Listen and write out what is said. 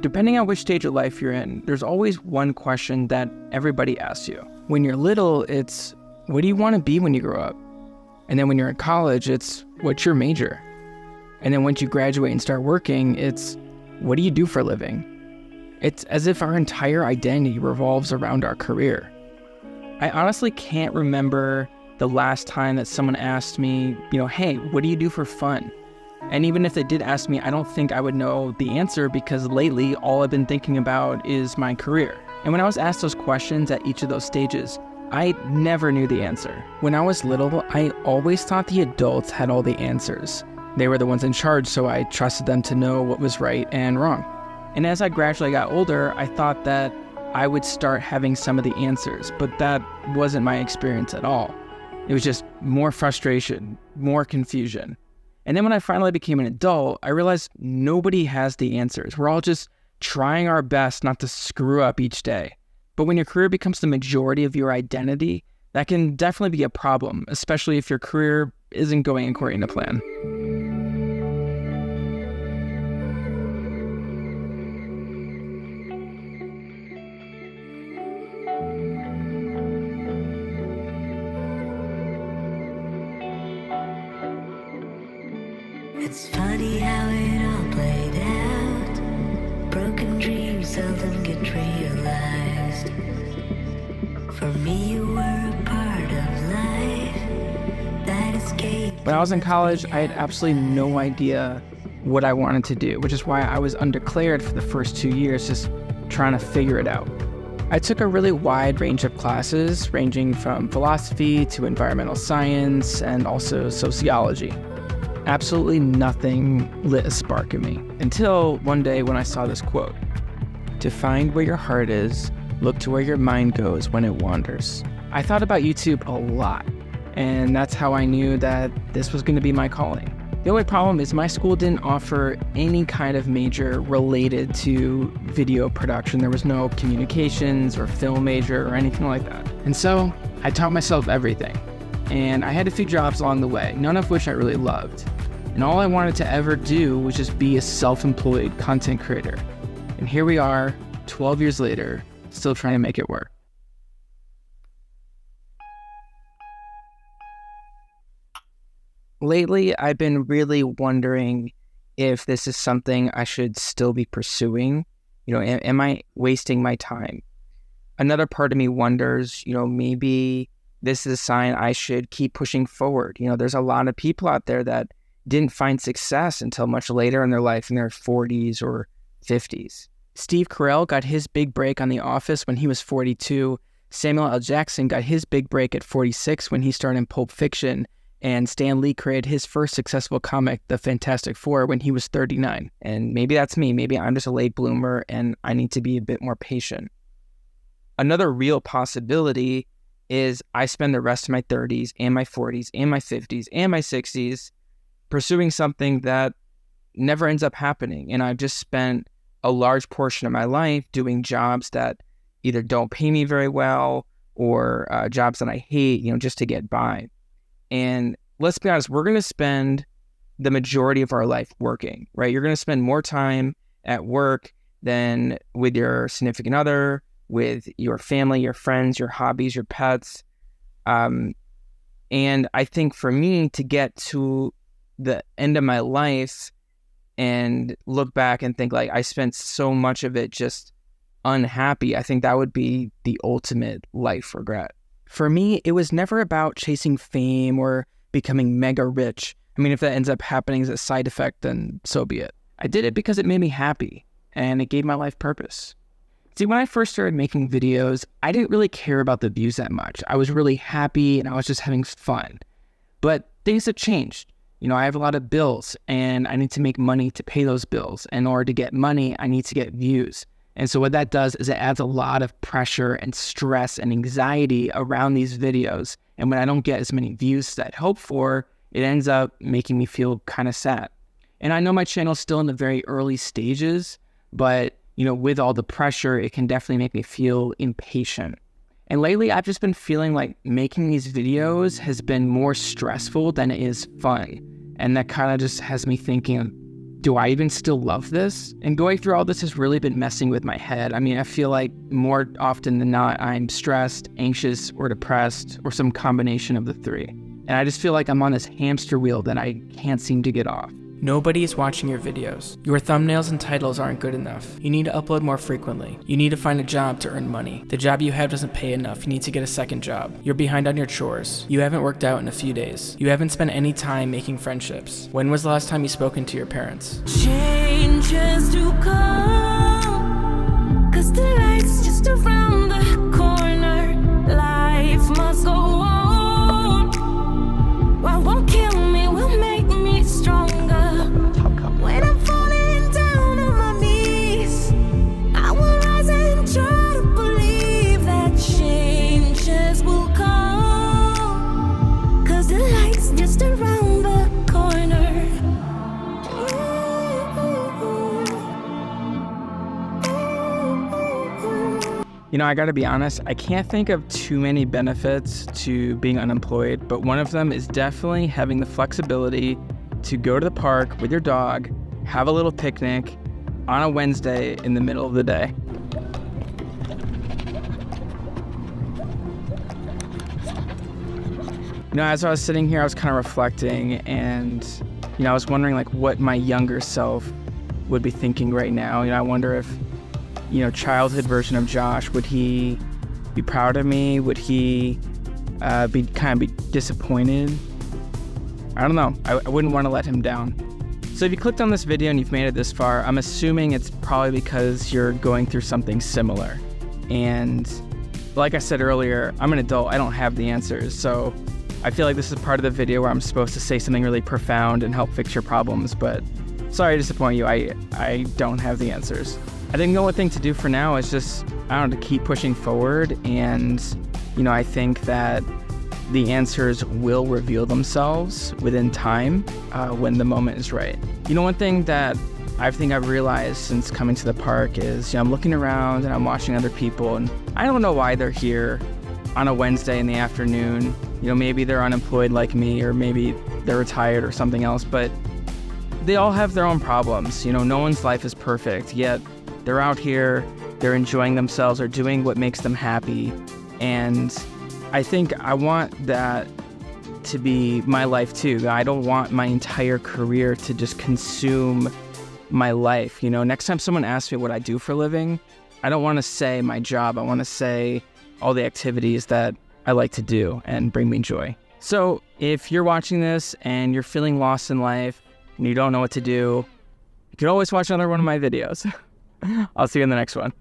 Depending on which stage of life you're in, there's always one question that everybody asks you. When you're little, it's, what do you want to be when you grow up? And then when you're in college, it's, what's your major? And then once you graduate and start working, it's, what do you do for a living? It's as if our entire identity revolves around our career. I honestly can't remember the last time that someone asked me, hey, what do you do for fun? And even if they did ask me, I don't think I would know the answer because lately all I've been thinking about is my career. And when I was asked those questions at each of those stages, I never knew the answer. When I was little, I always thought the adults had all the answers. They were the ones in charge, so I trusted them to know what was right and wrong. And as I gradually got older, I thought that I would start having some of the answers, but that wasn't my experience at all. It was just more frustration, more confusion. And then when I finally became an adult, I realized nobody has the answers. We're all just trying our best not to screw up each day. But when your career becomes the majority of your identity, that can definitely be a problem, especially if your career isn't going according to plan. It's funny how it all played out. Broken dreams seldom get realized. For me, you were a part of life that escaped. When I was in college, I had absolutely no idea what I wanted to do, which is why I was undeclared for the first 2 years, just trying to figure it out. I took a really wide range of classes, ranging from philosophy to environmental science and also sociology. Absolutely nothing lit a spark in me until one day when I saw this quote: "To find where your heart is, look to where your mind goes when it wanders." I thought about YouTube a lot, and that's how I knew that this was going to be my calling. The only problem is my school didn't offer any kind of major related to video production. There was no communications or film major or anything like that. And so I taught myself everything. And I had a few jobs along the way, none of which I really loved. And all I wanted to ever do was just be a self-employed content creator. And here we are, 12 years later, still trying to make it work. Lately, I've been really wondering if this is something I should still be pursuing. Am I wasting my time? Another part of me wonders, maybe this is a sign I should keep pushing forward. There's a lot of people out there that didn't find success until much later in their life, in their 40s or 50s. Steve Carell got his big break on The Office when he was 42. Samuel L. Jackson got his big break at 46 when he starred in Pulp Fiction. And Stan Lee created his first successful comic, The Fantastic Four, when he was 39. And maybe that's me. Maybe I'm just a late bloomer and I need to be a bit more patient. Another real possibility is I spend the rest of my 30s and my 40s and my 50s and my 60s pursuing something that never ends up happening. And I've just spent a large portion of my life doing jobs that either don't pay me very well or jobs that I hate, just to get by. And let's be honest, we're going to spend the majority of our life working, right? You're going to spend more time at work than with your significant other, with your family, your friends, your hobbies, your pets. And I think for me to get to the end of my life and look back and think like I spent so much of it just unhappy, I think that would be the ultimate life regret. For me, it was never about chasing fame or becoming mega rich. I mean, if that ends up happening as a side effect, then so be it. I did it because it made me happy and it gave my life purpose. See, when I first started making videos, I didn't really care about the views that much. I was really happy and I was just having fun. But things have changed. I have a lot of bills and I need to make money to pay those bills. In order to get money, I need to get views. And so what that does is it adds a lot of pressure and stress and anxiety around these videos. And when I don't get as many views as I'd hoped for, it ends up making me feel kind of sad. And I know my channel's still in the very early stages, but with all the pressure, it can definitely make me feel impatient. And lately, I've just been feeling like making these videos has been more stressful than it is fun. And that kind of just has me thinking, do I even still love this? And going through all this has really been messing with my head. I mean, I feel like more often than not, I'm stressed, anxious, or depressed, or some combination of the three. And I just feel like I'm on this hamster wheel that I can't seem to get off. Nobody is watching your videos. Your thumbnails and titles aren't good enough. You need to upload more frequently. You need to find a job to earn money. The job you have doesn't pay enough. You need to get a second job. You're behind on your chores. You haven't worked out in a few days. You haven't spent any time making friendships. When was the last time you spoken to your parents? Changes to come, 'cause the light's just around the corner. Life must go on. What won't kill me will make me stronger. When I'm falling down on my knees, I will rise and try to believe that changes will come, 'cause the light's just around the corner. You know, I gotta be honest, I can't think of too many benefits to being unemployed, but one of them is definitely having the flexibility to go to the park with your dog, have a little picnic on a Wednesday in the middle of the day. You know, as I was sitting here, I was kind of reflecting, and, you know, I was wondering like what my younger self would be thinking right now. You know, I wonder if, you know, childhood version of Josh, would he be proud of me? Would he be disappointed? I don't know. I wouldn't want to let him down. So if you clicked on this video and you've made it this far, I'm assuming it's probably because you're going through something similar. And like I said earlier, I'm an adult. I don't have the answers. So I feel like this is part of the video where I'm supposed to say something really profound and help fix your problems. But sorry to disappoint you. I don't have the answers. I think the only thing to do for now is just, I don't know, to keep pushing forward. And, you know, I think that the answers will reveal themselves within time when the moment is right. You know, one thing that I think I've realized since coming to the park is, you know, I'm looking around and I'm watching other people, and I don't know why they're here on a Wednesday in the afternoon. You know, maybe they're unemployed like me, or maybe they're retired or something else, but they all have their own problems. You know, no one's life is perfect, yet they're out here, they're enjoying themselves, or doing what makes them happy. And I think I want that to be my life too. I don't want my entire career to just consume my life. You know, next time someone asks me what I do for a living, I don't want to say my job. I want to say all the activities that I like to do and bring me joy. So if you're watching this and you're feeling lost in life and you don't know what to do, you can always watch another one of my videos. I'll see you in the next one.